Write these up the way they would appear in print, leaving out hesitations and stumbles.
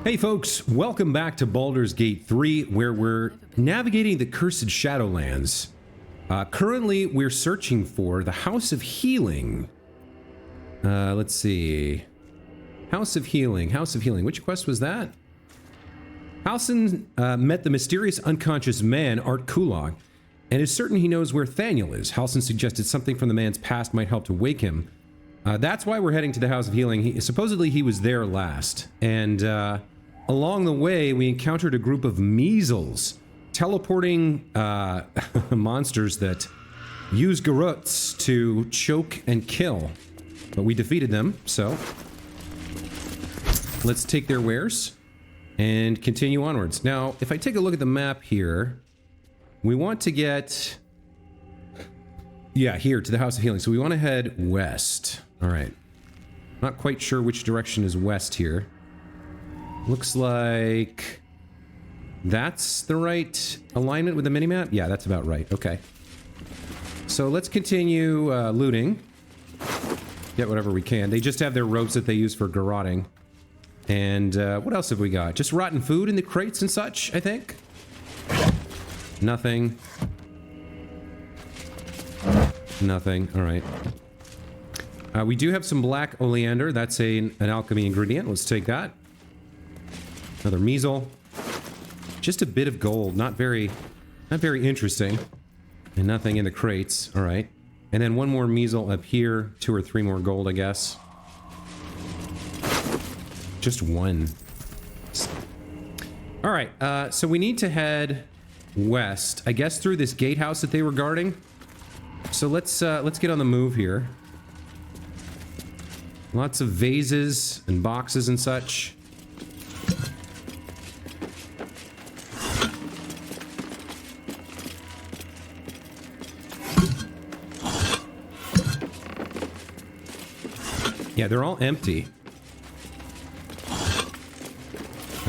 Hey folks, welcome back to Baldur's Gate 3, where we're navigating the Cursed Shadowlands. Currently, we're searching for the House of Healing. Let's see. House of Healing, House of Healing. Which quest was that? Halsin met the mysterious unconscious man, Art Kulak, and is certain he knows where Thaniel is. Halsin suggested something from the man's past might help to wake him. That's why we're heading to the House of Healing. Supposedly he was there last, and along the way, we encountered a group of measles, teleporting monsters that use garots to choke and kill. But we defeated them, so let's take their wares and continue onwards. Now, if I take a look at the map here, we want to get, here to the House of Healing. So we want to head west. All right. Not quite sure which direction is west here. Looks like that's the right alignment with the minimap. Yeah, that's about right. Okay. So let's continue looting. Get whatever we can. They just have their ropes that they use for garroting. And what else have we got? Just rotten food in the crates and such, I think. Nothing. Nothing. All right. We do have some black oleander. That's an alchemy ingredient. Let's take that. Another measle. Just a bit of gold. Not very interesting. And nothing in the crates. All right. And then one more measle up here. 2 or 3 more gold, I guess. Just one. All right. So we need to head west. I guess through this gatehouse that they were guarding. So let's get on the move here. Lots of vases and boxes and such. Yeah, they're all empty.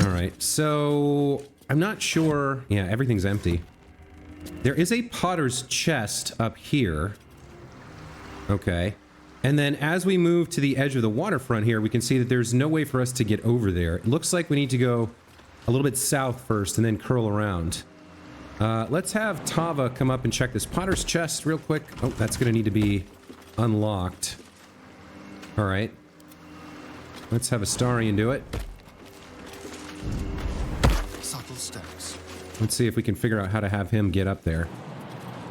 All right, so I'm not sure. Yeah, everything's empty. There is a potter's chest up here. Okay. And then as we move to the edge of the waterfront here, we can see that there's no way for us to get over there. It looks like we need to go a little bit south first and then curl around. Let's have Tava come up and check this potter's chest real quick. Oh, that's going to need to be unlocked. All right. Let's have Astarion do it. Subtle steps. Let's see if we can figure out how to have him get up there.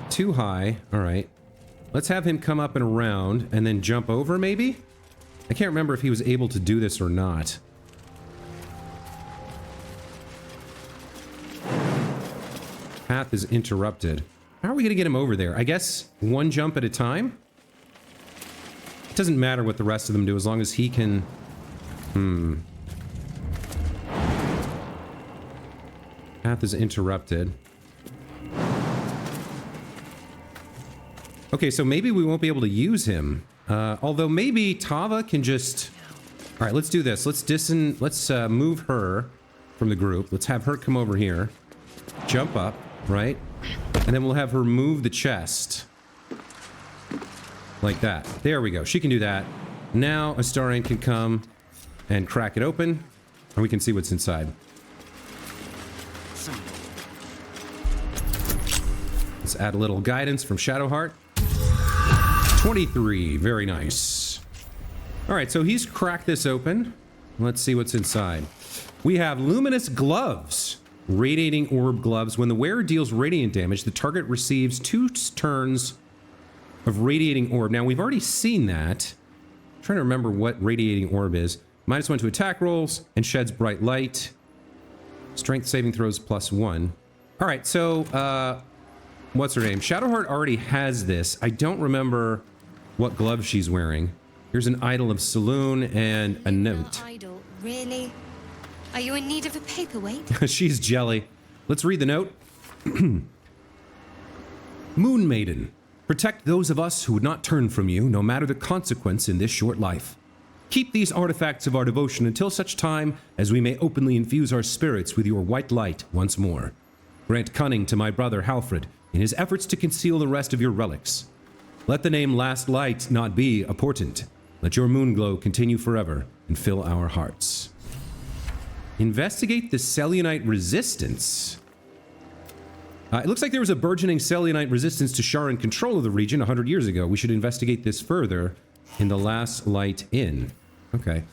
Too high. All right. Let's have him come up and around and then jump over, maybe? I can't remember if he was able to do this or not. Path is interrupted. How are we going to get him over there? I guess one jump at a time? It doesn't matter what the rest of them do as long as he can... Path is interrupted. Okay, so maybe we won't be able to use him. Although maybe Tava can just... All right, let's do this. Let's move her from the group. Let's have her come over here. Jump up, right? And then we'll have her move the chest. Like that. There we go. She can do that. Now Astarion can come and crack it open, and we can see what's inside. Let's add a little guidance from Shadowheart. 23. Very nice. All right, so he's cracked this open. Let's see what's inside. We have luminous gloves. Radiating orb gloves. When the wearer deals radiant damage, the target receives 2 turns of radiating orb. Now, we've already seen that. I'm trying to remember what radiating orb is. -1 to attack rolls and sheds bright light. Strength saving throws +1. All right, so what's her name? Shadowheart already has this. I don't remember what gloves she's wearing. Here's an idol of Saloon and a note. Idol, really? Are you in need of a paperweight? She's jelly. Let's read the note. Moon Maiden, protect those of us who would not turn from you, no matter the consequence in this short life. Keep these artifacts of our devotion until such time as we may openly infuse our spirits with your white light once more. Grant cunning to my brother Halfred in his efforts to conceal the rest of your relics. Let the name Last Light not be a portent. Let your moon glow continue forever and fill our hearts. Investigate the Selionite resistance. It looks like there was a burgeoning Selionite resistance to Sharan control of the region 100 years ago. We should investigate this further in the Last Light Inn. Okay.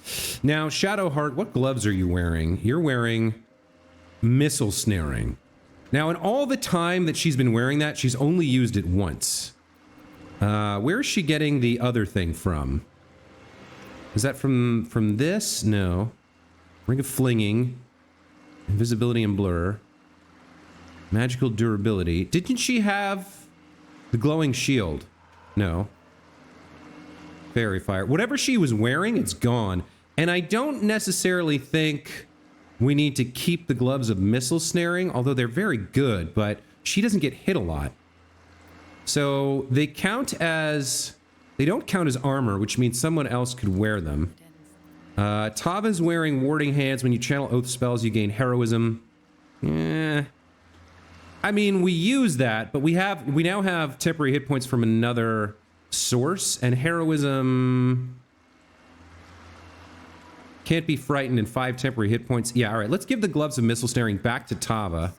Now, Shadowheart, what gloves are you wearing? You're wearing missile snaring. Now, in all the time that she's been wearing that, she's only used it once. Where is she getting the other thing from? Is that from this? No. Ring of Flinging. Invisibility and Blur. Magical Durability. Didn't she have the Glowing Shield? No. Fairy Fire. Whatever she was wearing, it's gone. And I don't necessarily think we need to keep the gloves of missile snaring, although they're very good, but she doesn't get hit a lot. So they count as... They don't count as armor, which means someone else could wear them. Tava's wearing Warding Hands. When you channel oath spells, you gain heroism. I mean, we use that, but we now have temporary hit points from another source, and heroism can't be frightened in 5 temporary hit points. Yeah, all right, let's give the gloves of missile snaring back to Tava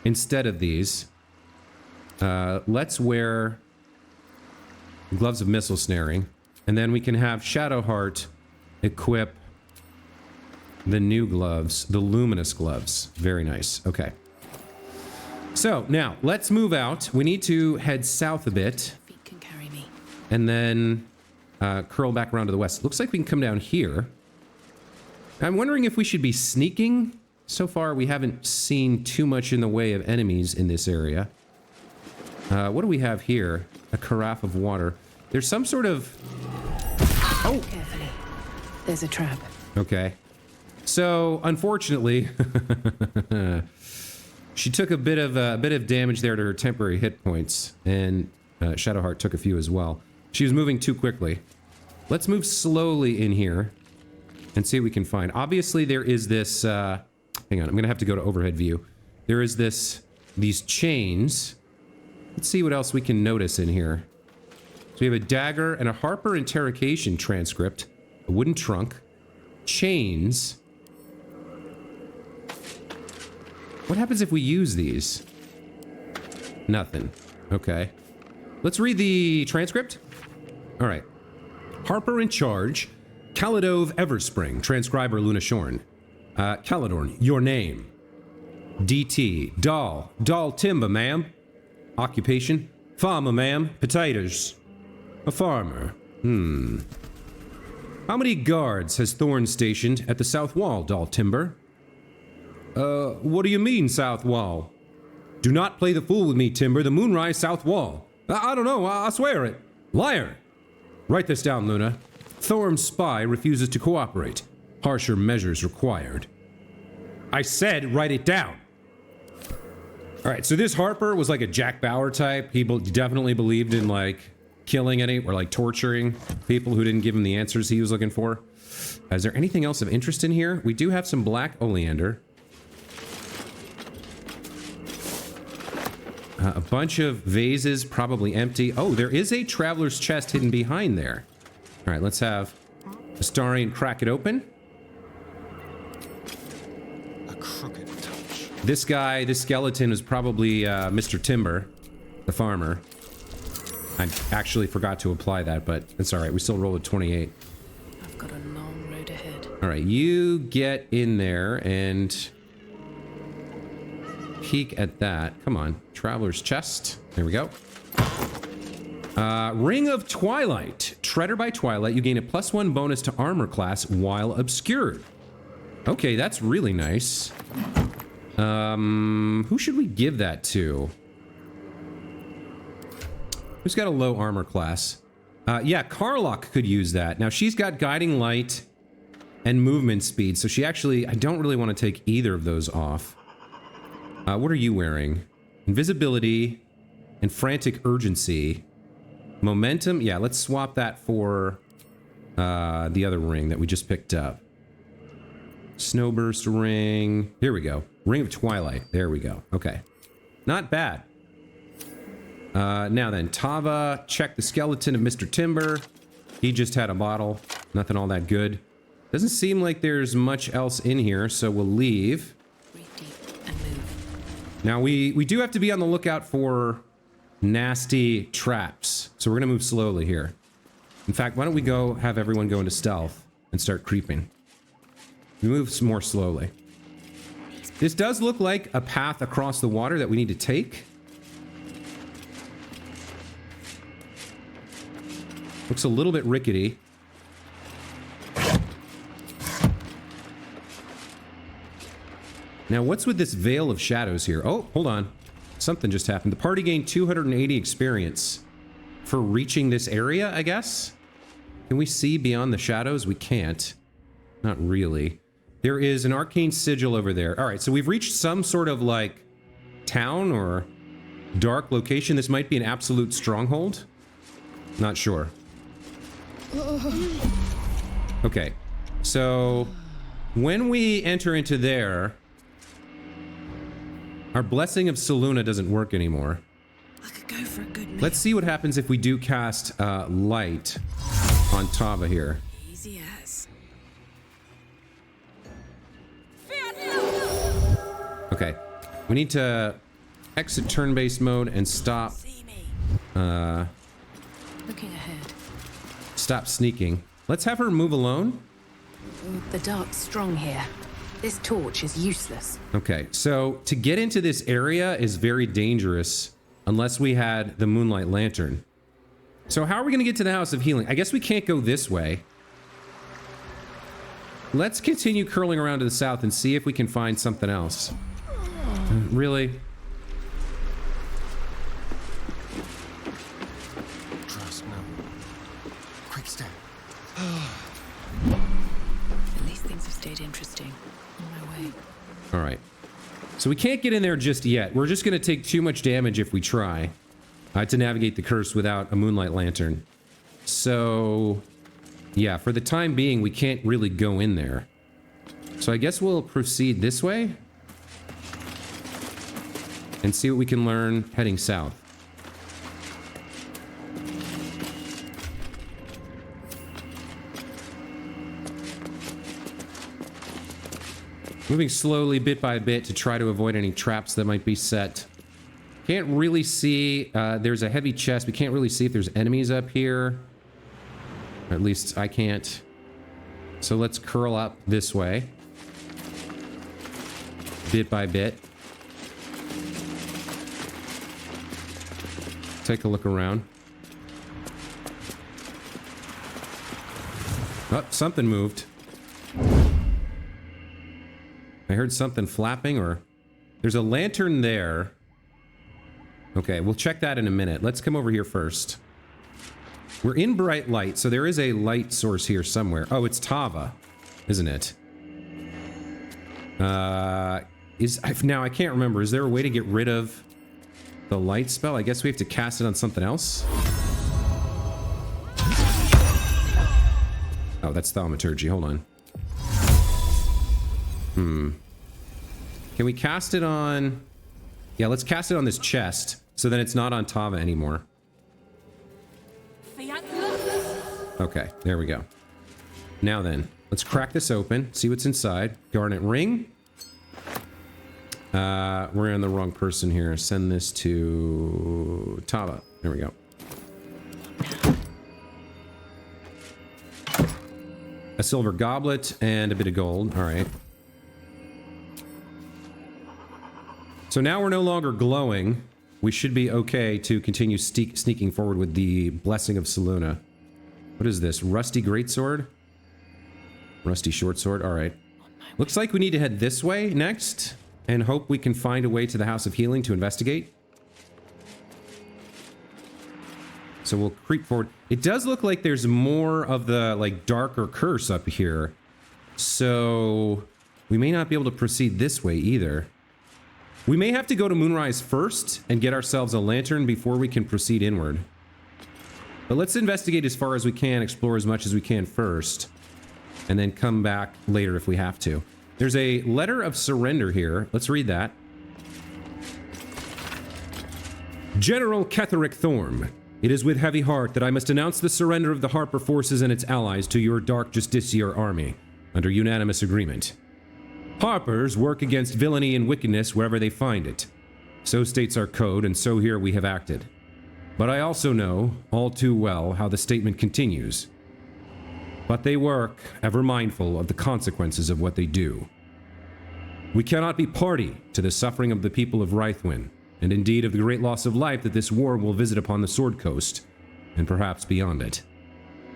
instead of these. Let's wear gloves of missile snaring, and then we can have Shadowheart equip the new gloves, the luminous gloves. Very nice. Okay. So now let's move out. We need to head south a bit. Feet can carry me. And then curl back around to the west. Looks like we can come down here. I'm wondering if we should be sneaking. So far, we haven't seen too much in the way of enemies in this area. What do we have here? A carafe of water. There's some sort of... Oh! Carefully. There's a trap. Okay. So, unfortunately, she took a bit of damage there to her temporary hit points, and Shadowheart took a few as well. She was moving too quickly. Let's move slowly in here and see what we can find. Obviously, there is this... hang on, I'm going to have to go to overhead view. There is these chains. Let's see what else we can notice in here. So we have a dagger and a Harper interrogation transcript, a wooden trunk, chains. What happens if we use these? Nothing. Okay. Let's read the transcript. All right. Harper in charge. Caladove Everspring. Transcriber Luna Shorn. Caladorn, your name. DT. Doll. Doll Timber, ma'am. Occupation. Farmer, ma'am. Potatoes. A farmer. How many guards has Thorn stationed at the south wall, Doll Timber? What do you mean, south wall? Do not play the fool with me, Timber. The Moonrise south wall. I don't know. I swear it. Liar. Write this down, Luna. Thorm's spy refuses to cooperate. Harsher measures required. I said write it down. All right, so this Harper was like a Jack Bauer type. He definitely believed in, like, killing or, like, torturing people who didn't give him the answers he was looking for. Is there anything else of interest in here? We do have some black oleander. A bunch of vases, probably empty. Oh, there is a traveler's chest hidden behind there. All right, let's have Astarion crack it open. A crooked touch. This guy, this skeleton, is probably Mr. Timber, the farmer. I actually forgot to apply that, but it's all right. We still rolled a 28. I've got a long road ahead. All right, you get in there and peek at that. Come on, traveler's chest. There we go. Ring of Twilight. Treader by Twilight. You gain a +1 bonus to armor class while obscured. Okay, that's really nice. Who should we give that to? Who's got a low armor class? Yeah, Karlach could use that. Now, she's got Guiding Light and movement speed, so she actually... I don't really want to take either of those off. What are you wearing? Invisibility and Frantic Urgency. Momentum? Yeah, let's swap that for the other ring that we just picked up. Snowburst ring. Here we go. Ring of Twilight. There we go. Okay. Not bad. Now then, Tava, check the skeleton of Mr. Timber. He just had a bottle. Nothing all that good. Doesn't seem like there's much else in here, so we'll leave. Breathe deep and move. Now, we do have to be on the lookout for nasty traps, so we're going to move slowly here. In fact, why don't we go have everyone go into stealth and start creeping. We move more slowly. This does look like a path across the water that we need to take. Looks a little bit rickety. Now, what's with this veil of shadows here? Oh, hold on. Something just happened. The party gained 280 experience for reaching this area, I guess? Can we see beyond the shadows? We can't. Not really. There is an arcane sigil over there. All right, so we've reached some sort of, like, town or dark location. This might be an absolute stronghold. Not sure. Okay, so when we enter into there, our blessing of Selûne doesn't work anymore. I could go for a good meal. Let's see what happens if we do cast light on Tava here. Easy as. Okay, we need to exit turn-based mode and stop. See me. Looking ahead. Stop sneaking. Let's have her move alone. The dark's strong here. This torch is useless. Okay, so to get into this area is very dangerous unless we had the moonlight lantern. So how are we going to get to the House of Healing? I guess we can't go this way. Let's continue curling around to the south and see if we can find something else. Really? Trust no. Quick step. At least things have stayed interesting. On my way. All right. So we can't get in there just yet. We're just going to take too much damage if we try to navigate the curse without a moonlight lantern. So, yeah, for the time being, we can't really go in there. So I guess we'll proceed this way and see what we can learn heading south. Moving slowly, bit by bit, to try to avoid any traps that might be set. Can't really see. There's a heavy chest. We can't really see if there's enemies up here. Or at least I can't. So let's curl up this way. Bit by bit. Take a look around. Oh, something moved. I heard something flapping, or there's a lantern there. Okay, we'll check that in a minute. Let's come over here first. We're in bright light, so there is a light source here somewhere. Oh, it's Tava, isn't it? Now I can't remember. Is there a way to get rid of the light spell? I guess we have to cast it on something else. Oh, that's thaumaturgy. Hold on. Can we cast it on... Yeah, let's cast it on this chest, so then it's not on Tava anymore. Okay, there we go. Now then, let's crack this open, see what's inside. Garnet ring. We're on the wrong person here. Send this to Tava. There we go. A silver goblet and a bit of gold. All right. So now we're no longer glowing. We should be okay to continue sneaking forward with the Blessing of Selûne. What is this? Rusty greatsword? Rusty short sword? All right. Looks like we need to head this way next and hope we can find a way to the House of Healing to investigate. So we'll creep forward. It does look like there's more of the, like, darker curse up here. So we may not be able to proceed this way either. We may have to go to Moonrise first and get ourselves a lantern before we can proceed inward. But let's investigate as far as we can, explore as much as we can first, and then come back later if we have to. There's a letter of surrender here. Let's read that. General Ketheric Thorm, it is with heavy heart that I must announce the surrender of the Harper forces and its allies to your Dark Justiciar army. under unanimous agreement. Harpers work against villainy and wickedness wherever they find it. So states our code, and so here we have acted. But I also know, all too well, how the statement continues. But they work, ever mindful of the consequences of what they do. We cannot be party to the suffering of the people of Rythwin, and indeed of the great loss of life that this war will visit upon the Sword Coast, and perhaps beyond it.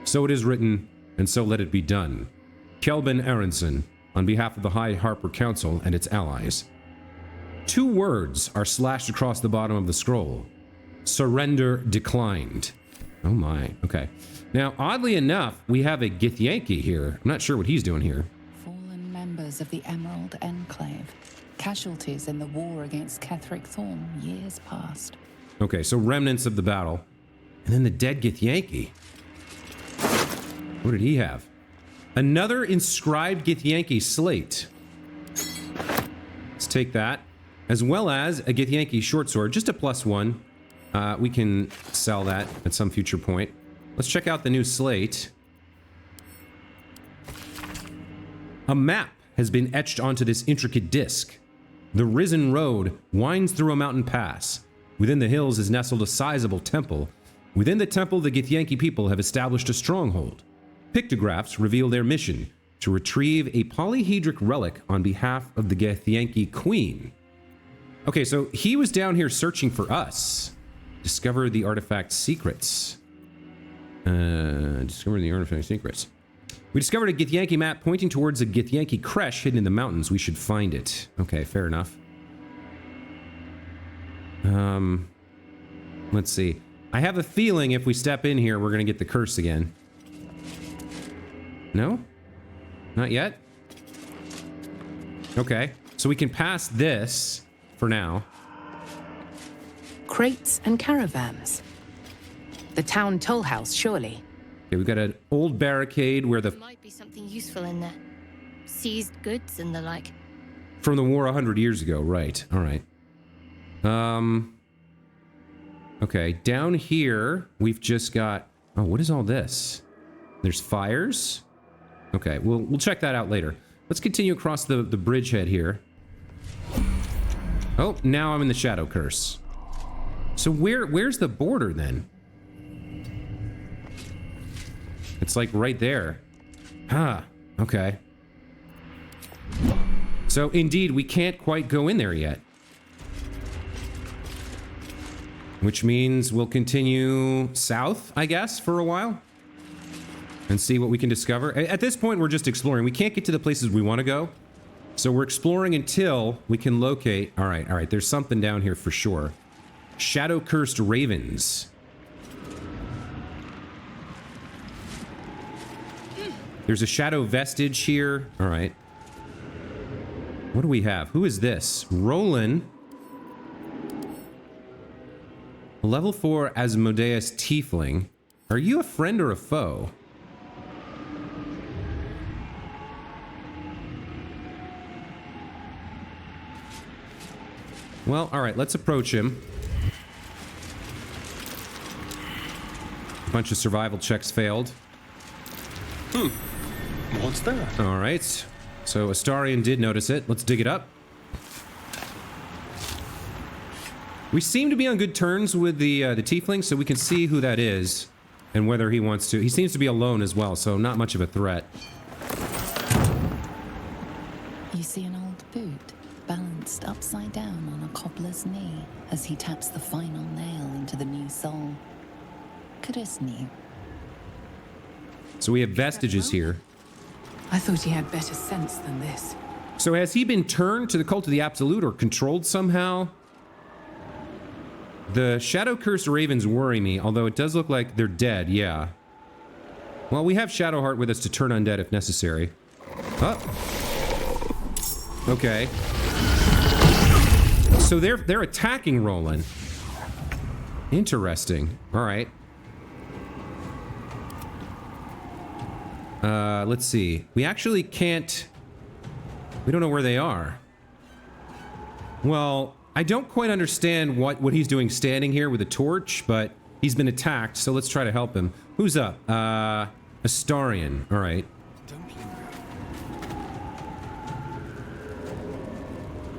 So it is written, and so let it be done. Kelvin Aronson, on behalf of the High Harper Council and its allies. 2 words are slashed across the bottom of the scroll. Surrender declined. Oh my, okay. Now, oddly enough, we have a Githyanki here. I'm not sure what he's doing here. Fallen members of the Emerald Enclave. Casualties in the war against Ketheric Thorn years past. Okay, so remnants of the battle. And then the dead Githyanki. What did he have? Another inscribed Githyanki slate. Let's take that. As well as a Githyanki short sword, just a +1. We can sell that at some future point. Let's check out the new slate. A map has been etched onto this intricate disc. The Risen Road winds through a mountain pass. Within the hills is nestled a sizable temple. Within the temple, the Githyanki people have established a stronghold. Pictographs reveal their mission, to retrieve a polyhedric relic on behalf of the Githyanki Queen. Okay, so he was down here searching for us. Discover the artifact secrets. Discover the artifact secrets. We discovered a Githyanki map pointing towards a Githyanki creche hidden in the mountains. We should find it. Okay, fair enough. Let's see. I have a feeling if we step in here, we're gonna get the curse again. No? Not yet? Okay, so we can pass this for now. Crates and caravans. The town toll house, surely. Okay, we've got an old barricade where the... Might be something useful in there. Seized goods and the like. From the war 100 years ago, right. All right. Okay, down here, we've just got... Oh, what is all this? There's fires? Okay, we'll check that out later. Let's continue across the bridgehead here. Oh, now I'm in the Shadow Curse. So where's the border then? It's like right there. Ah, okay. So indeed, we can't quite go in there yet. Which means we'll continue south, I guess, for a while. And see what we can discover. At this point, we're just exploring. We can't get to the places we want to go. So we're exploring until we can locate... All right. There's something down here for sure. Shadow-cursed ravens. There's a shadow vestige here. All right. What do we have? Who is this? Roland. Level 4 Asmodeus Tiefling. Are you a friend or a foe? Well, all right, let's approach him. A bunch of survival checks failed. What's that? All right. So Astarion did notice it. Let's dig it up. We seem to be on good terms with the tiefling, so we can see who that is and whether he wants to. He seems to be alone as well, so not much of a threat. You see an old boot balanced upside down on a cobbler's knee as he taps the final nail into the new sole. Kudisni. So we have vestiges here. I thought he had better sense than this. So has he been turned to the cult of the Absolute or controlled somehow? The shadow-cursed ravens worry me, although it does look like they're dead, yeah. Well, we have Shadowheart with us to turn undead if necessary. Oh. Okay. So they're attacking Roland. Interesting. All right. Let's see. We actually can't... We don't know where they are. Well, I don't quite understand what he's doing standing here with a torch, but he's been attacked, so let's try to help him. Who's up? Astarion. All right.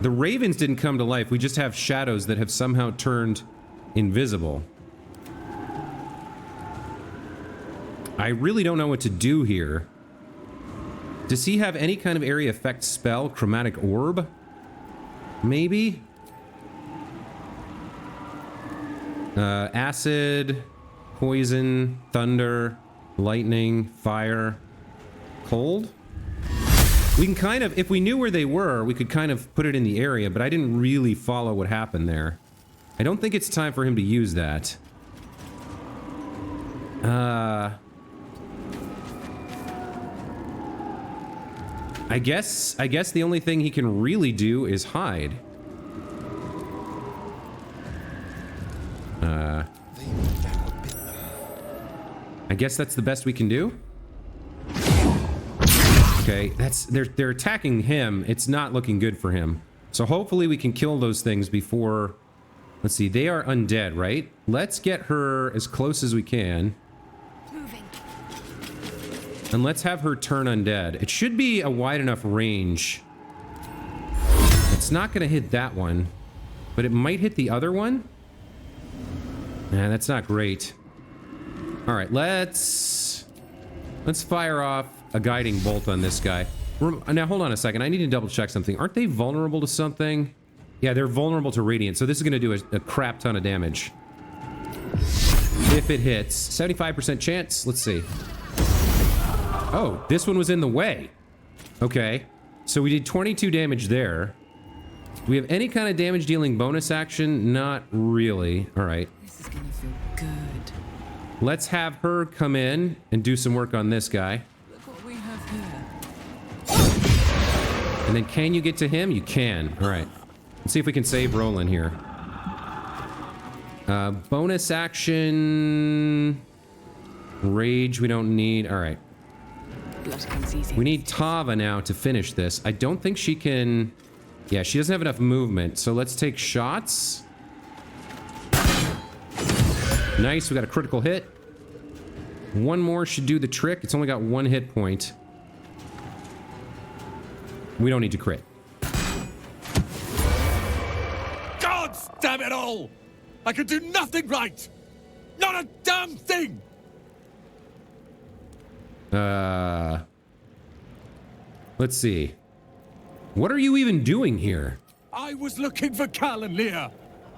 The ravens didn't come to life. We just have shadows that have somehow turned invisible. I really don't know what to do here. Does he have any kind of area effect spell? Chromatic orb? Maybe? Acid, poison, thunder, lightning, fire, cold? We can kind of, if we knew where they were, we could kind of put it in the area, but I didn't really follow what happened there. I don't think it's time for him to use that. I guess the only thing he can really do is hide. I guess that's the best we can do. Okay, they're attacking him. It's not looking good for him. So hopefully we can kill those things before. Let's see, they are undead, right? Let's get her as close as we can. Moving. And let's have her turn undead. It should be a wide enough range. It's not going to hit that one, but it might hit the other one. Nah, that's not great. All right, let's fire off a guiding bolt on this guy. Now, hold on a second. I need to double check something. Aren't they vulnerable to something? Yeah, they're vulnerable to radiant, so this is going to do a crap ton of damage. If it hits. 75% chance. Let's see. Oh, this one was in the way. Okay. So we did 22 damage there. Do we have any kind of damage dealing bonus action? Not really. All right. This is gonna feel good. Let's have her come in and do some work on this guy. Look what we have here. And then can you get to him? You can. All right. Let's see if we can save Roland here. Bonus action. Rage we don't need. All right. Blood comes easy. We need Tava now to finish this. I don't think she can... Yeah, she doesn't have enough movement. So let's take shots. Nice, we got a critical hit. One more should do the trick. It's only got one hit point. We don't need to crit. God damn it all! I could do nothing right! Not a damn thing! Let's see. What are you even doing here? I was looking for Cal and Leah.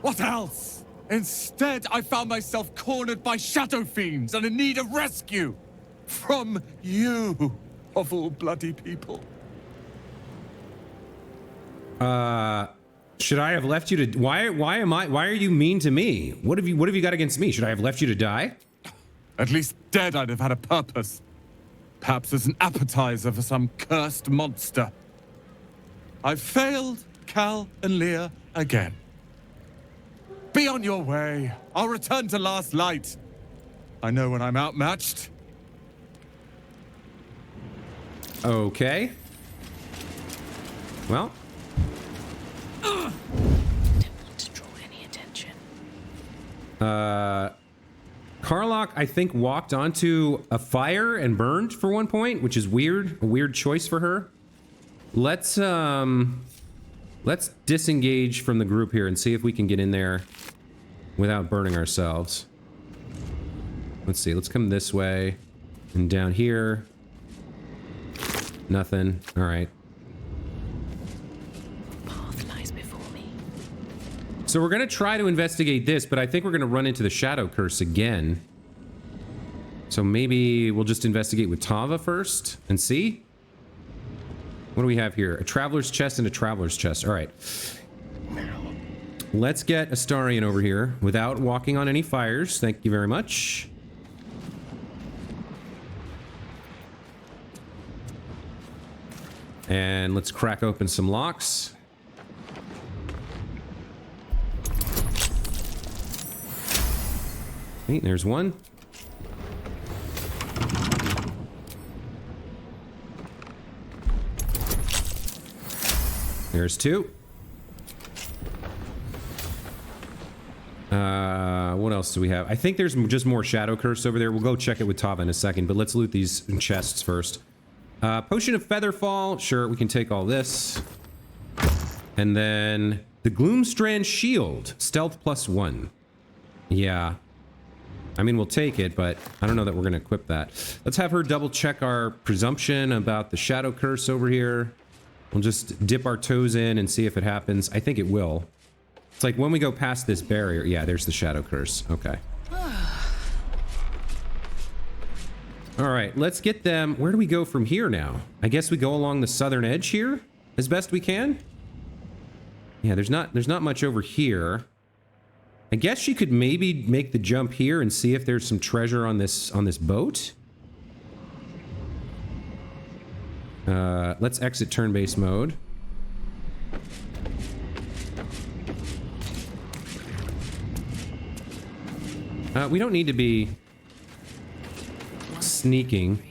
What else? Instead, I found myself cornered by shadow fiends and in need of rescue. From you, of all bloody people. Should I have left you to... Why are you mean to me? What have you got against me? Should I have left you to die? At least dead I'd have had a purpose. Perhaps as an appetizer for some cursed monster. I've failed Cal and Leah again. Be on your way. I'll return to Last Light. I know when I'm outmatched. Okay. Well. Didn't want to draw any attention. Karlach, I think, walked onto a fire and burned for one point, which is weird. A weird choice for her. Let's disengage from the group here and see if we can get in there without burning ourselves. Let's see. Let's come this way and down here. Nothing. All right. Path lies before me. So we're going to try to investigate this, but I think we're going to run into the Shadow Curse again. So maybe we'll just investigate with Tava first and see. What do we have here? A Traveler's Chest and a Traveler's Chest. All right. Let's get Astarion over here without walking on any fires. Thank you very much. And let's crack open some locks. Okay, there's one. There's two. What else do we have? I think there's just more Shadow Curse over there. We'll go check it with Tava in a second, but let's loot these chests first. Potion of Featherfall. Sure, we can take all this. And then the Gloomstrand Shield, stealth +1. Yeah. I mean, we'll take it, but I don't know that we're going to equip that. Let's have her double check our presumption about the Shadow Curse over here. We'll just dip our toes in and see if it happens. I think it will. It's like when we go past this barrier. Yeah, there's the Shadow Curse. Okay. All right, let's get them. Where do we go from here now? I guess we go along the southern edge here as best we can. Yeah, there's not much over here. I guess she could maybe make the jump here and see if there's some treasure on this boat. Let's exit turn-based mode. We don't need to be sneaking.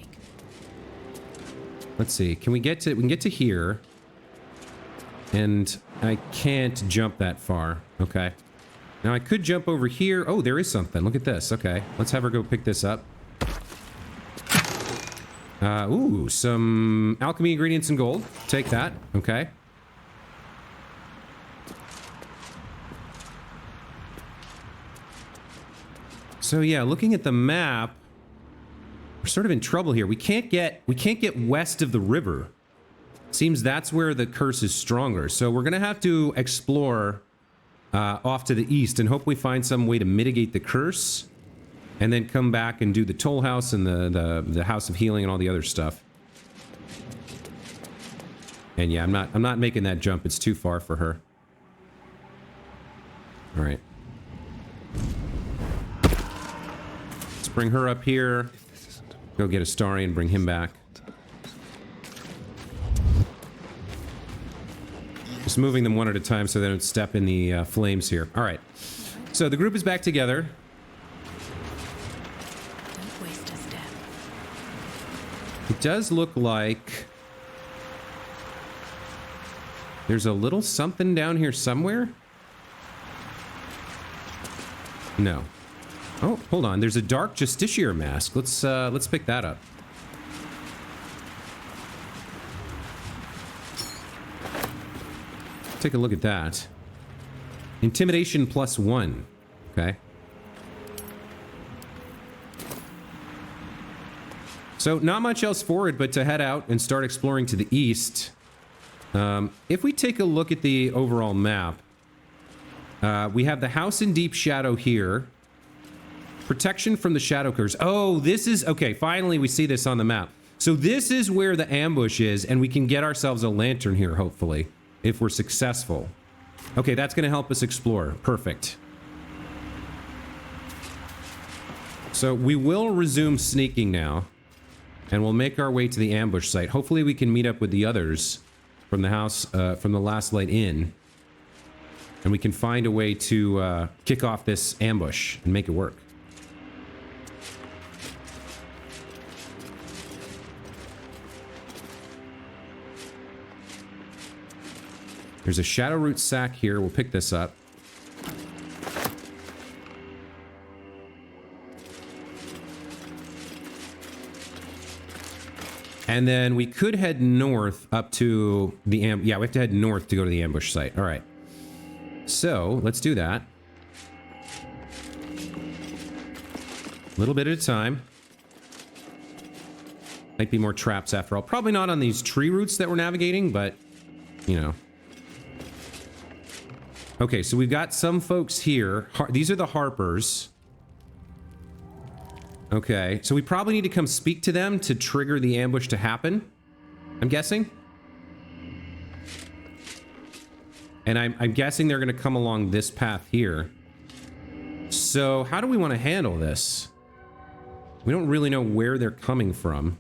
Let's see. Can we get to? We can get to here, and I can't jump that far. Okay. Now I could jump over here. Oh, there is something. Look at this. Okay, let's have her go pick this up. Ooh, some alchemy ingredients and gold. Take that. Okay. So yeah, looking at the map, we're sort of in trouble here. We can't get west of the river. Seems that's where the curse is stronger. So we're gonna have to explore off to the east and hope we find some way to mitigate the curse, and then come back and do the toll house and the house of healing and all the other stuff. And yeah, I'm not making that jump. It's too far for her. All right. Let's bring her up here. Go get Astari and bring him back. Just moving them one at a time so they don't step in the flames here. All right. So the group is back together. Don't waste a step. It does look like there's a little something down here somewhere. No. Oh, hold on. There's a dark Justiciar mask. Let's pick that up. Take a look at that. Intimidation +1. Okay. So not much else for it but to head out and start exploring to the east. If we take a look at the overall map, we have the house in deep shadow here. Protection from the Shadow Curse. Oh, this is... Okay, finally we see this on the map. So this is where the ambush is, and we can get ourselves a lantern here, hopefully, if we're successful. Okay, that's going to help us explore. Perfect. So we will resume sneaking now, and we'll make our way to the ambush site. Hopefully we can meet up with the others from the house, from the Last Light Inn, and we can find a way to kick off this ambush and make it work. There's a Shadowroot sack here. We'll pick this up. And then we could head north up to the yeah, we have to head north to go to the ambush site. All right. So let's do that. A little bit at a time. Might be more traps after all. Probably not on these tree roots that we're navigating, but you know. Okay, so we've got some folks here. These are the Harpers. Okay, so we probably need to come speak to them to trigger the ambush to happen, I'm guessing. And I'm guessing they're going to come along this path here. So how do we want to handle this? We don't really know where they're coming from.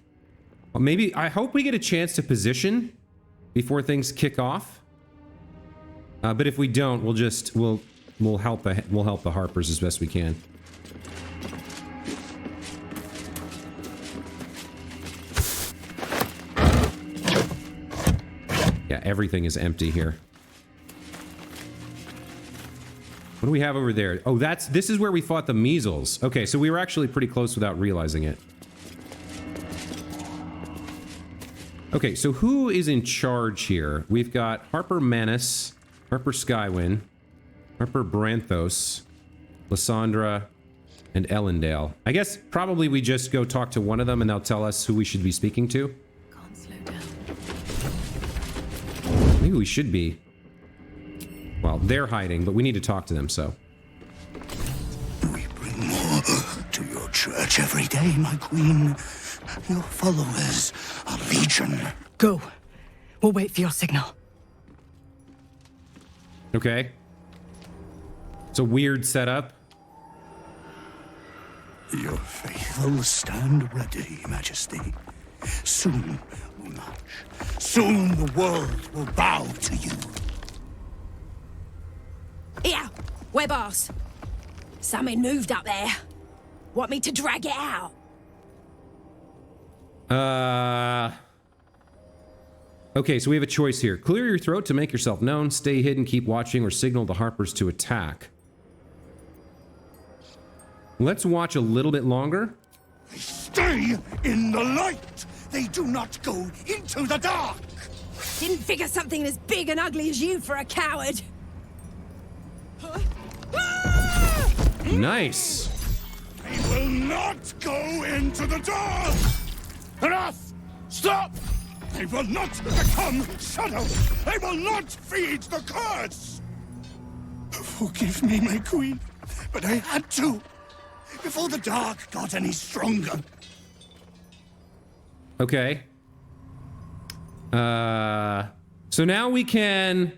Well, maybe, I hope we get a chance to position before things kick off. But if we don't, we'll help the Harpers as best we can. Yeah, everything is empty here. What do we have over there? Oh, this is where we fought the measles. Okay, so we were actually pretty close without realizing it. Okay, so who is in charge here? We've got Harper Manus. Harper Skywin, Harper Branthos, Lysandra, and Ellendale. I guess probably we just go talk to one of them and they'll tell us who we should be speaking to. Can't slow down. Maybe we should be. Well, they're hiding, but we need to talk to them, so. We bring more to your church every day, my queen. Your followers are legion. Go. We'll wait for your signal. Okay. It's a weird setup. Your faithful stand ready, Majesty. Soon we'll march. Soon the world will bow to you. Here, we're boss. Something moved up there. Want me to drag it out? Okay, so we have a choice here. Clear your throat to make yourself known, stay hidden, keep watching, or signal the Harpers to attack. Let's watch a little bit longer. They stay in the light. They do not go into the dark. Didn't figure something as big and ugly as you for a coward. Nice. They will not go into the dark. Enough! Stop! They will not become shadow. They will not feed the curse. Forgive me, my queen, but I had to. Before the dark got any stronger. Okay. So now we can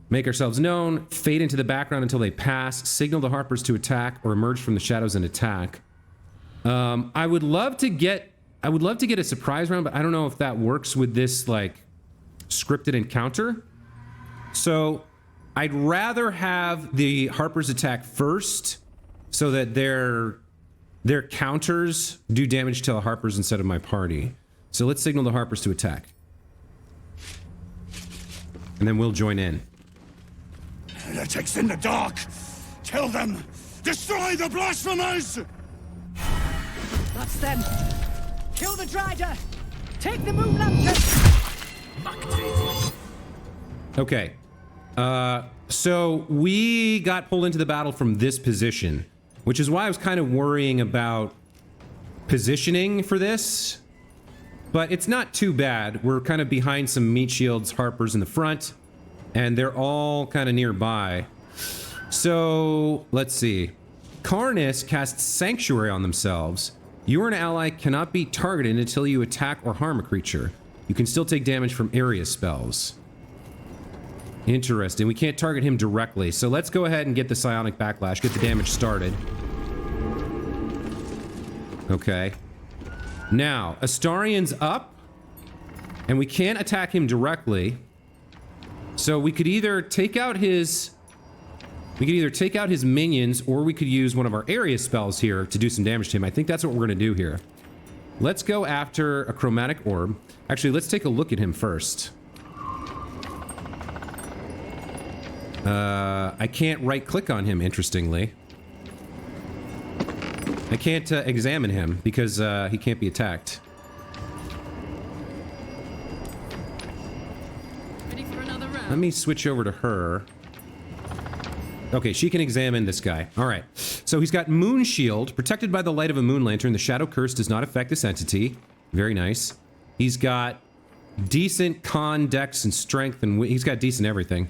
make ourselves known, fade into the background until they pass, signal the Harpers to attack, or emerge from the shadows and attack. I would love to get a surprise round, but I don't know if that works with this like scripted encounter. So I'd rather have the Harpers attack first so that their counters do damage to the Harpers instead of my party. So let's signal the Harpers to attack. And then we'll join in. Heretics in the dark! Kill them! Destroy the blasphemers! That's them. Kill the Drider. Take the moon lantern. Okay. So we got pulled into the battle from this position, which is why I was kind of worrying about positioning for this. But it's not too bad. We're kind of behind some meat shields, Harpers in the front, and they're all kind of nearby. So let's see. Karnas casts Sanctuary on themselves. You or an ally cannot be targeted until you attack or harm a creature. You can still take damage from area spells. Interesting. We can't target him directly, so let's go ahead and get the Psionic Backlash, get the damage started. Okay. Now, Astarion's up, and we can't attack him directly. So we could either take out his... minions, or we could use one of our area spells here to do some damage to him. I think that's what we're going to do here. Let's go after a Chromatic Orb. Actually, let's take a look at him first. I can't right-click on him, interestingly. I can't examine him because he can't be attacked. Ready for another round? Let me switch over to her. Okay, she can examine this guy. All right. So he's got Moon Shield, protected by the light of a moon lantern. The Shadow Curse does not affect this entity. Very nice. He's got decent con, dex, and strength, and he's got decent everything.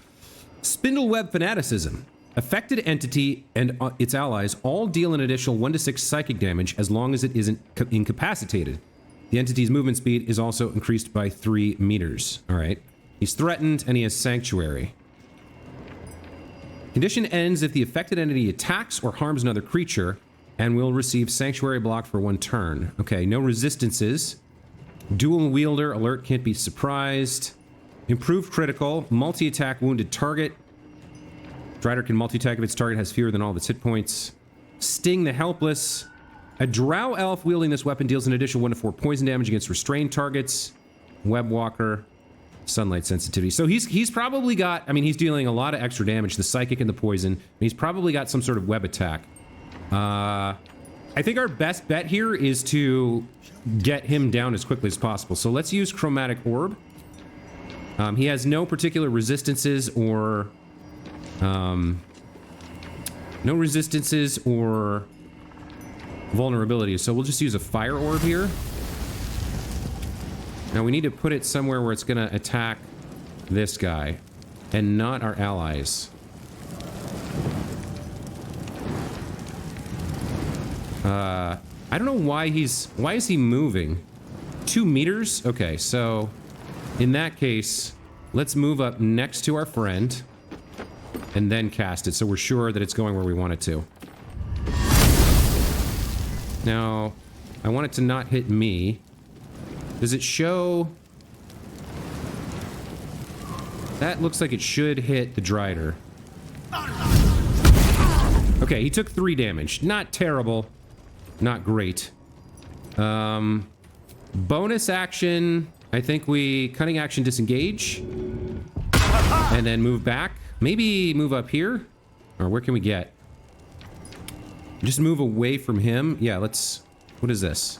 Spindleweb Fanaticism. Affected entity and its allies all deal an additional 1 to 6 psychic damage as long as it isn't incapacitated. The entity's movement speed is also increased by 3 meters. All right. He's threatened, and he has Sanctuary. Condition ends if the affected entity attacks or harms another creature, and will receive Sanctuary block for 1 turn. Okay, no resistances. Dual wielder, alert, can't be surprised. Improved critical, multi-attack wounded target. Strider can multi-attack if its target has fewer than all of its hit points. Sting the helpless. A drow elf wielding this weapon deals an additional 1 to 4 poison damage against restrained targets. Web walker. Sunlight sensitivity. So he's probably got, I mean, he's dealing a lot of extra damage, the psychic and the poison, and he's probably got some sort of web attack. I think our best bet here is to get him down as quickly as possible. So let's use Chromatic Orb. He has no particular resistances or No resistances or vulnerabilities, so we'll just use a fire orb here. Now we need to put it somewhere where it's gonna attack this guy and not our allies. I don't know why why is he moving? 2 meters? Okay, so in that case, let's move up next to our friend and then cast it so we're sure that it's going where we want it to. Now, I want it to not hit me. Does it show? That looks like it should hit the Drider. Okay, he took 3 damage. Not terrible. Not great. Bonus action, I think we cunning action disengage. And then move back. Maybe move up here? Or where can we get? Just move away from him. Yeah, let's... What is this?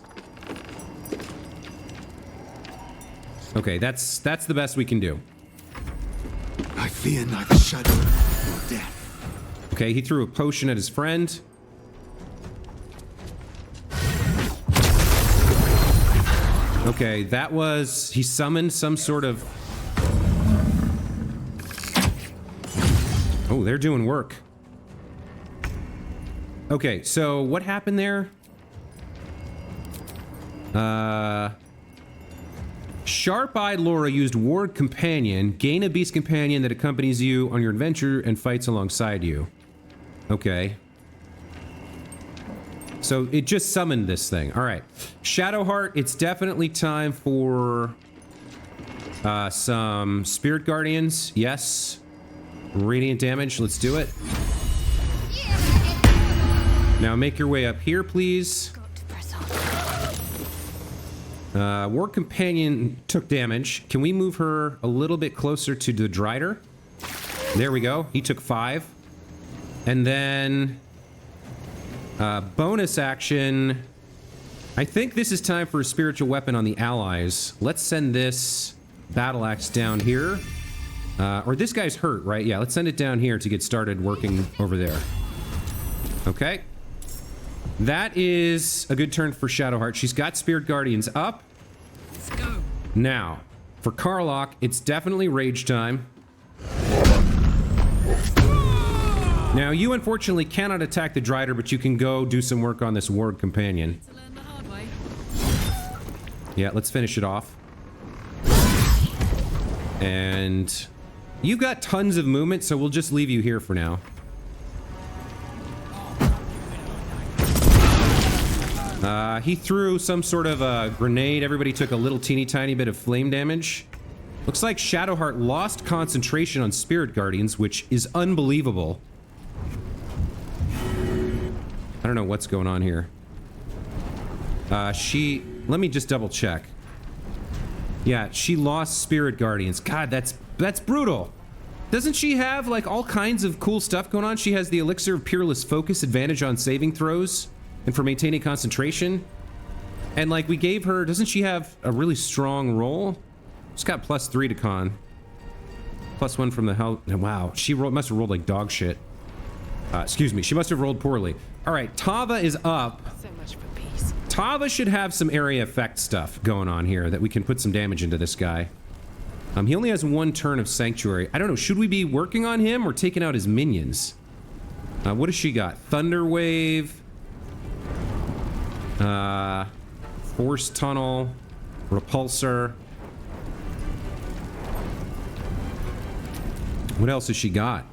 Okay, that's the best we can do. I fear neither shadow nor death. Okay, he threw a potion at his friend. Okay, that was... He summoned some sort of... Oh, they're doing work. Okay, so what happened there? Sharp-eyed Laura used Ward Companion. Gain a beast companion that accompanies you on your adventure and fights alongside you. Okay. So it just summoned this thing. All right. Shadowheart, it's definitely time for some Spirit Guardians. Yes. Radiant damage. Let's do it. Now make your way up here, please. War Companion took damage. Can we move her a little bit closer to the Drider? There we go. He took 5. And then... bonus action. I think this is time for a spiritual weapon on the allies. Let's send this battle axe down here. Or this guy's hurt, right? Yeah, let's send it down here to get started working over there. Okay. That is a good turn for Shadowheart. She's got Spirit Guardians up. Let's go. Now, for Karlach, it's definitely rage time. Now, you unfortunately cannot attack the Drider, but you can go do some work on this Ward Companion. To learn the hard way. Yeah, let's finish it off. And you got tons of movement, so we'll just leave you here for now. He threw some sort of a grenade. Everybody took a little teeny tiny bit of flame damage. Looks like Shadowheart lost concentration on Spirit Guardians, which is unbelievable. I don't know what's going on here. Let me just double check. Yeah, she lost Spirit Guardians. God, that's brutal. Doesn't she have like all kinds of cool stuff going on? She has the Elixir of Peerless Focus, advantage on saving throws, and for maintaining concentration. And like we gave her, doesn't she have a really strong roll? She's got +3 to con. +1 from the health. Wow, she must have rolled like dog shit. Excuse me, she must have rolled poorly. All right, Tava is up. So much for peace. Tava should have some area effect stuff going on here that we can put some damage into this guy. He only has 1 turn of Sanctuary. I don't know, should we be working on him or taking out his minions? What has she got? Thunder Wave. Force Tunnel. Repulsor. What else has she got?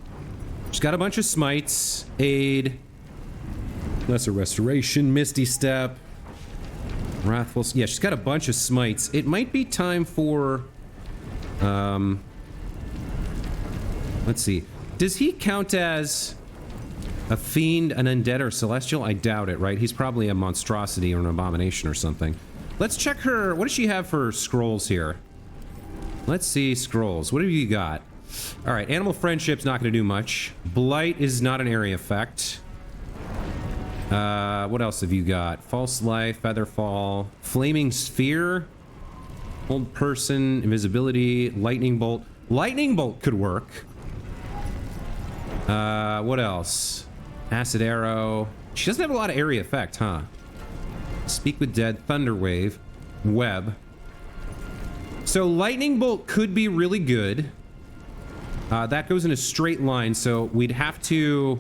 She's got a bunch of smites. Aid. Lesser Restoration. Misty Step. Wrathful... Yeah, she's got a bunch of smites. It might be time for... let's see. Does he count as a fiend, an undead, or celestial? I doubt it, right? He's probably a monstrosity or an abomination or something. Let's check her... What does she have for scrolls here? Let's see scrolls. What have you got? All right, Animal Friendship's not going to do much. Blight is not an area effect. What else have you got? False Life, Featherfall, Flaming Sphere, Hold Person, Invisibility, Lightning Bolt. Lightning Bolt could work. What else? Acid arrow. She doesn't have a lot of area effect, huh? Speak with dead, thunder wave, web. So lightning bolt could be really good. That goes in a straight line, so we'd have to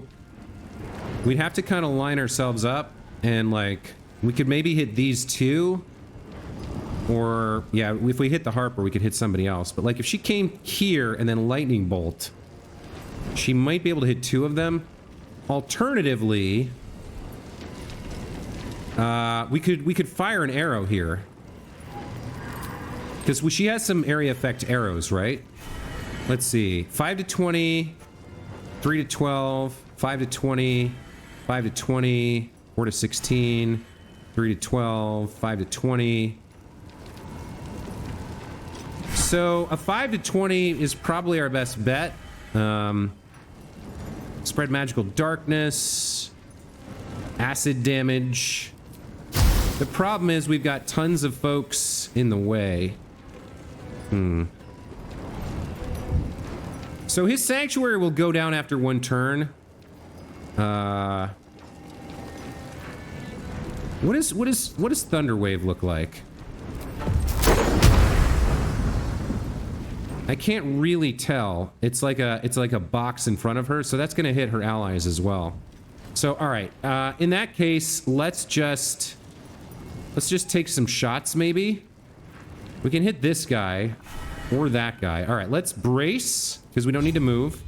kind of line ourselves up, and like we could maybe hit these two, or yeah, if we hit the Harper, we could hit somebody else. But like if she came here and then lightning bolt, she might be able to hit two of them. Alternatively, we could fire an arrow here, because she has some area effect arrows, right? Let's see, 5 to 20, 3 to 12, 5 to 20, 5 to 20, 4 to 16, 3 to 12, 5 to 20. So a 5 to 20 is probably our best bet. Spread magical darkness, acid damage. The problem is we've got tons of folks in the way. So his sanctuary will go down after one turn. What does Thunderwave look like? I can't really tell. It's like a box in front of her, so that's gonna hit her allies as well. So all right, in that case, let's just take some shots maybe. We can hit this guy or that guy. All right, let's brace because we don't need to move.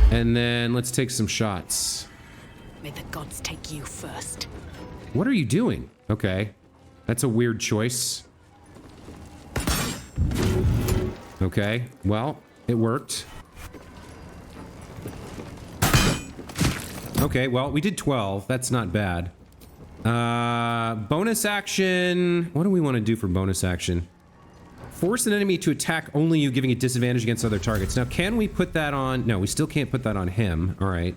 And then let's take some shots. May the gods take you first. What are you doing? Okay, that's a weird choice. Okay, well, it worked. Okay, well, we did 12. That's not bad. Bonus action. What do we want to do for bonus action? Force an enemy to attack only you, giving it disadvantage against other targets. Now, can we put that on? No, we still can't put that on him. All right.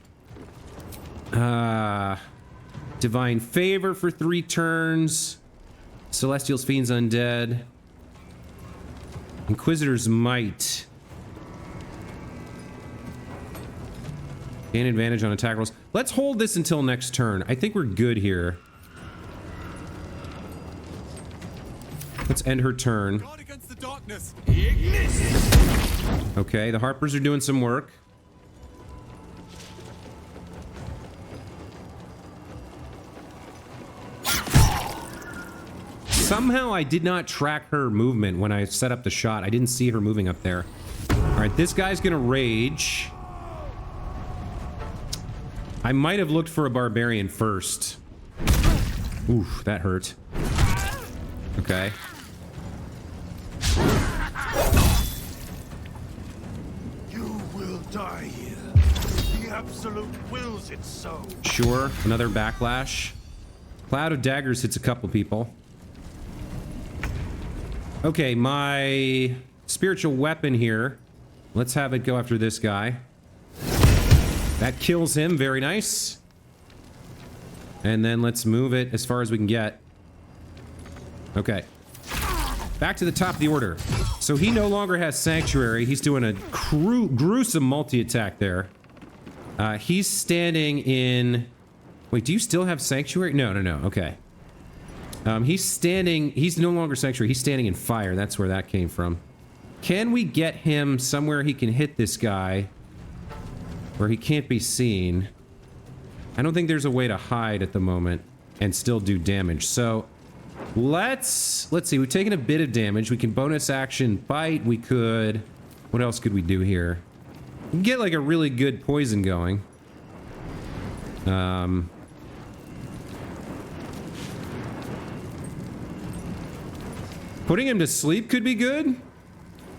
Divine Favor for 3 turns. Celestials, Fiends, Undead. Inquisitor's Might. Gain advantage on attack rolls. Let's hold this until next turn. I think we're good here. Let's end her turn. Guard against the darkness. Okay, the Harpers are doing some work. Somehow I did not track her movement when I set up the shot. I didn't see her moving up there. All right, this guy's gonna rage. I might have looked for a barbarian first. Oof, that hurt. Okay. You will die here. The Absolute wills it so. Sure, another backlash. Cloud of Daggers hits a couple people. Okay, my spiritual weapon here. Let's have it go after this guy. That kills him, very nice. And then let's move it as far as we can get. Okay. Back to the top of the order. So he no longer has Sanctuary. He's doing a gruesome multi-attack there. He's standing in... Wait, do you still have Sanctuary? No. Okay. He's standing... He's no longer Sanctuary. He's standing in fire. That's where that came from. Can we get him somewhere he can hit this guy where he can't be seen? I don't think there's a way to hide at the moment and still do damage. So let's see. We've taken a bit of damage. We can bonus action bite. We could... What else could we do here? We can get like a really good poison going. Putting him to sleep could be good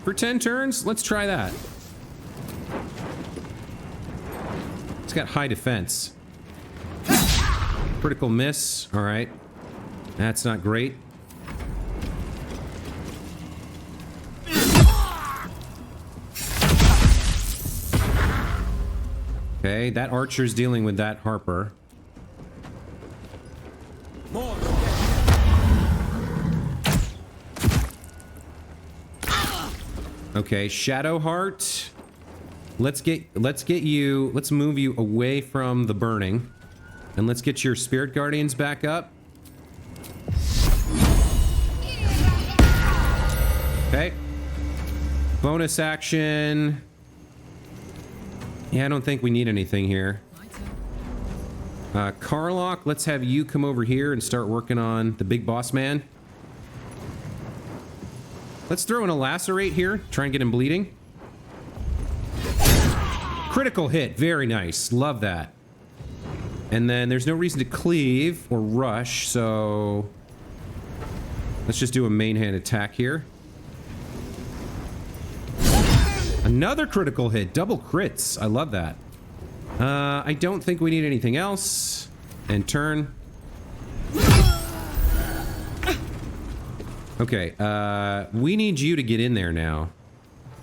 for 10 turns. Let's try that. It's got high defense. Critical miss. All right. That's not great. Okay, that archer's dealing with that Harper. More. Okay, Shadowheart. Let's move you away from the burning. And let's get your spirit guardians back up. Okay. Bonus action. Yeah, I don't think we need anything here. Karlach, let's have you come over here and start working on the big boss man. Let's throw in a lacerate here. Try and get him bleeding. Critical hit. Very nice. Love that. And then there's no reason to cleave or rush, so let's just do a main hand attack here. Another critical hit. Double crits. I love that. I don't think we need anything else. And turn. Okay, we need you to get in there now.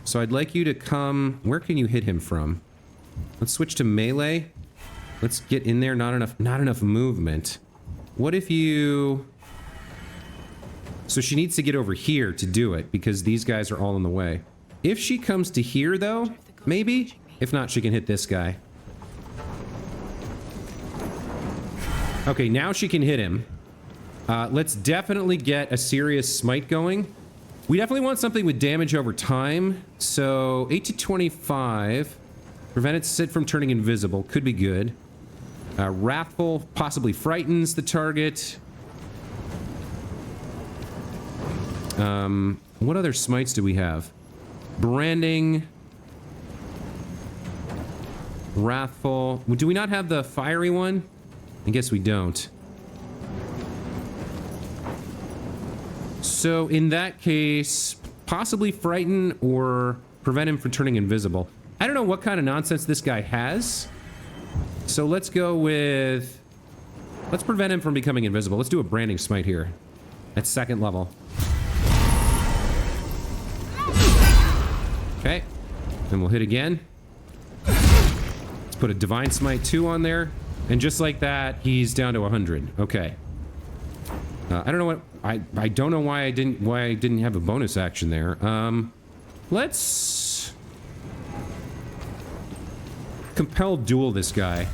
So I'd like you to come... Where can you hit him from? Let's switch to melee. Let's get in there. Not enough movement. What if you... So she needs to get over here to do it, because these guys are all in the way. If she comes to here, though, maybe? If not, she can hit this guy. Okay, now she can hit him. Let's definitely get a serious smite going. We definitely want something with damage over time. So 8 to 25. Prevent it sit from turning invisible. Could be good. Wrathful possibly frightens the target. What other smites do we have? Branding. Wrathful. Do we not have the fiery one? I guess we don't. So in that case, possibly frighten or prevent him from turning invisible. I don't know what kind of nonsense this guy has. So let's go with... Let's prevent him from becoming invisible. Let's do a branding smite here. At second level. Okay. Then we'll hit again. Let's put a divine smite 2 on there. And just like that, he's down to 100. Okay. I don't know what... I don't know why I didn't have a bonus action there. Let's... Compel duel this guy.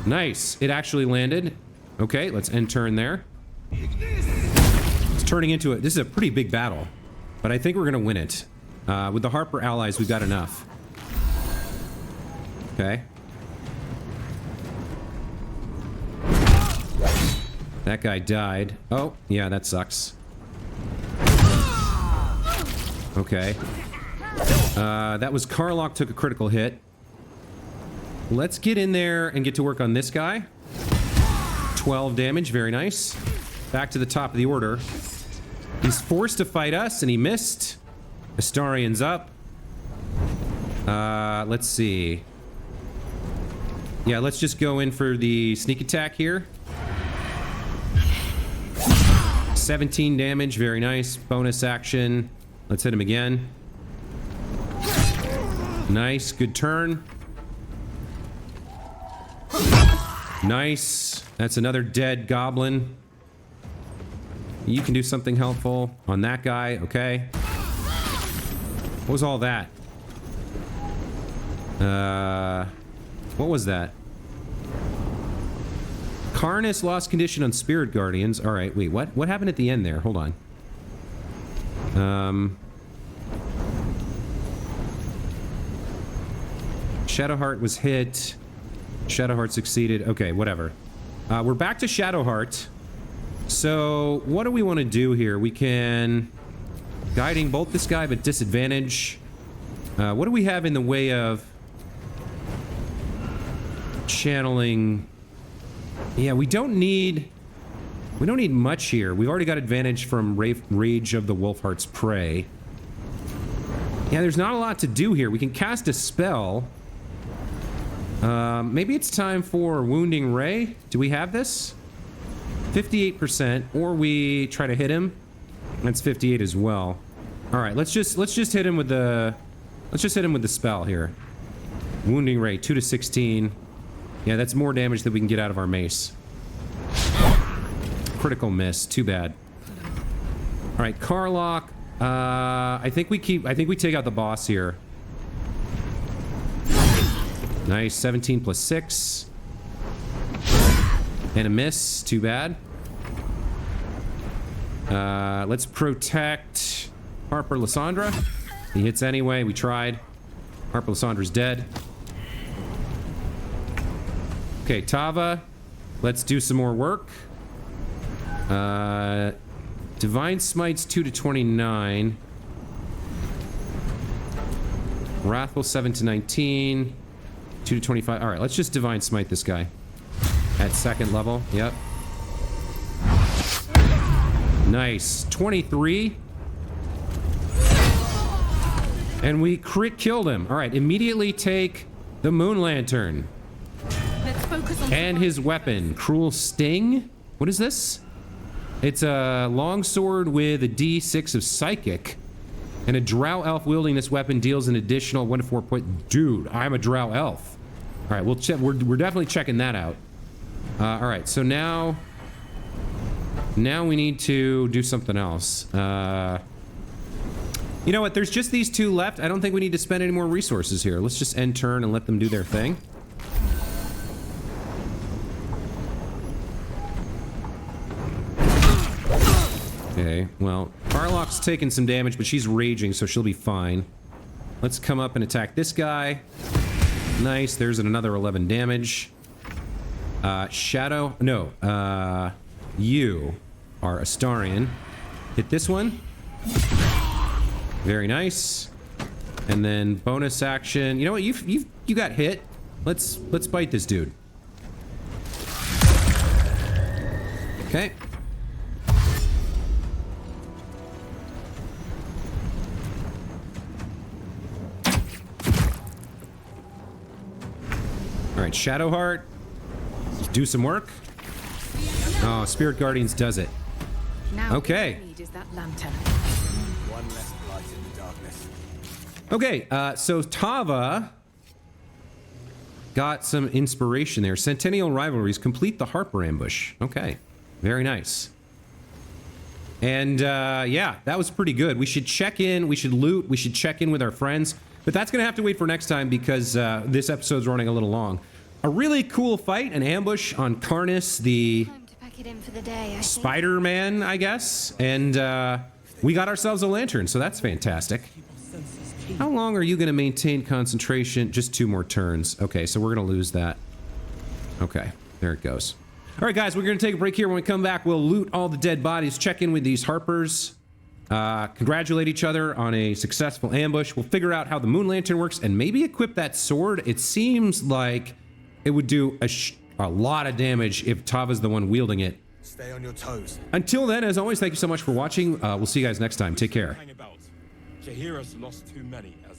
Nice. It actually landed. Okay, let's end turn there. It's turning into it. This is a pretty big battle. But I think we're going to win it. With the Harper allies, we've got enough. Okay. That guy died. Oh, yeah, that sucks. Okay. That was Karlach took a critical hit. Let's get in there and get to work on this guy. 12 damage, very nice. Back to the top of the order. He's forced to fight us, and he missed. Astarian's up. Let's see. Yeah, let's just go in for the sneak attack here. 17 damage, very nice. Bonus action. Let's hit him again. Nice, good turn. Nice. That's another dead goblin. You can do something helpful on that guy, okay. What was all that? What was that? Karnas lost condition on Spirit Guardians. Alright, wait, what? What happened at the end there? Hold on. Shadowheart was hit. Shadowheart succeeded. Okay, whatever. We're back to Shadowheart. So, what do we want to do here? We can... Guiding bolt this guy, but disadvantage. What do we have in the way of... Channeling... Yeah, we don't need much here. We've already got advantage from Rage of the Wolfheart's Prey. Yeah, there's not a lot to do here. We can cast a spell. Maybe it's time for Wounding Ray. Do we have this? 58%, or we try to hit him. That's 58 as well. All right, let's just hit him with the spell here. Wounding Ray, 2 to 16. Yeah, that's more damage than we can get out of our mace. Critical miss. Too bad. All right, Carlock. I think we take out the boss here. Nice, 17 plus 6. And a miss, too bad. Let's protect Harper Lysandra. He hits anyway, we tried. Harper Lysandra's dead. Okay, Tava. Let's do some more work. Divine Smites 2 to 29. Wrathful 7 to 19. 2 to 25. Alright, let's just Divine Smite this guy. At second level. Yep. Nice. 23. And we crit killed him. Alright, immediately take the Moon Lantern. Let's focus on And his weapon. Cruel Sting? What is this? It's a longsword with a D6 of Psychic. And a Drow Elf wielding this weapon deals an additional 1 to 4 point. Dude, I'm a Drow Elf. Alright, we'll check. We're definitely checking that out. Alright, so now we need to do something else. You know what? There's just these two left. I don't think we need to spend any more resources here. Let's just end turn and let them do their thing. Okay, well, Carlock's taking some damage, but she's raging, so she'll be fine. Let's come up and attack this guy. Nice, there's another 11 damage. Shadow, no, you are Astarion. Hit this one. Very nice. And then bonus action. You know what? You got hit. Let's bite this dude. Okay. All right, Shadowheart. Let's do some work. Oh, Spirit Guardians does it. Now okay. All we need is that lantern. One less light in the darkness. Okay, so Tava got some inspiration there. Centennial Rivalries, complete the Harper ambush. Okay, very nice. And yeah, that was pretty good. We should check in, we should loot, we should check in with our friends. But that's going to have to wait for next time because this episode's running a little long. A really cool fight, an ambush on Karnas, the Time to pack it in for the day, I think. Spider-Man, I guess. And we got ourselves a lantern, so that's fantastic. How long are you going to maintain concentration? Just 2 more turns. Okay, so we're going to lose that. Okay, there it goes. All right, guys, we're going to take a break here. When we come back, we'll loot all the dead bodies, check in with these Harpers, congratulate each other on a successful ambush. We'll figure out how the Moon Lantern works and maybe equip that sword. It seems like it would do a lot of damage if Tava's the one wielding it. Stay on your toes. Until then, as always, thank you so much for watching. We'll see you guys next time. Take care. Hang about. Jahira's lost too many as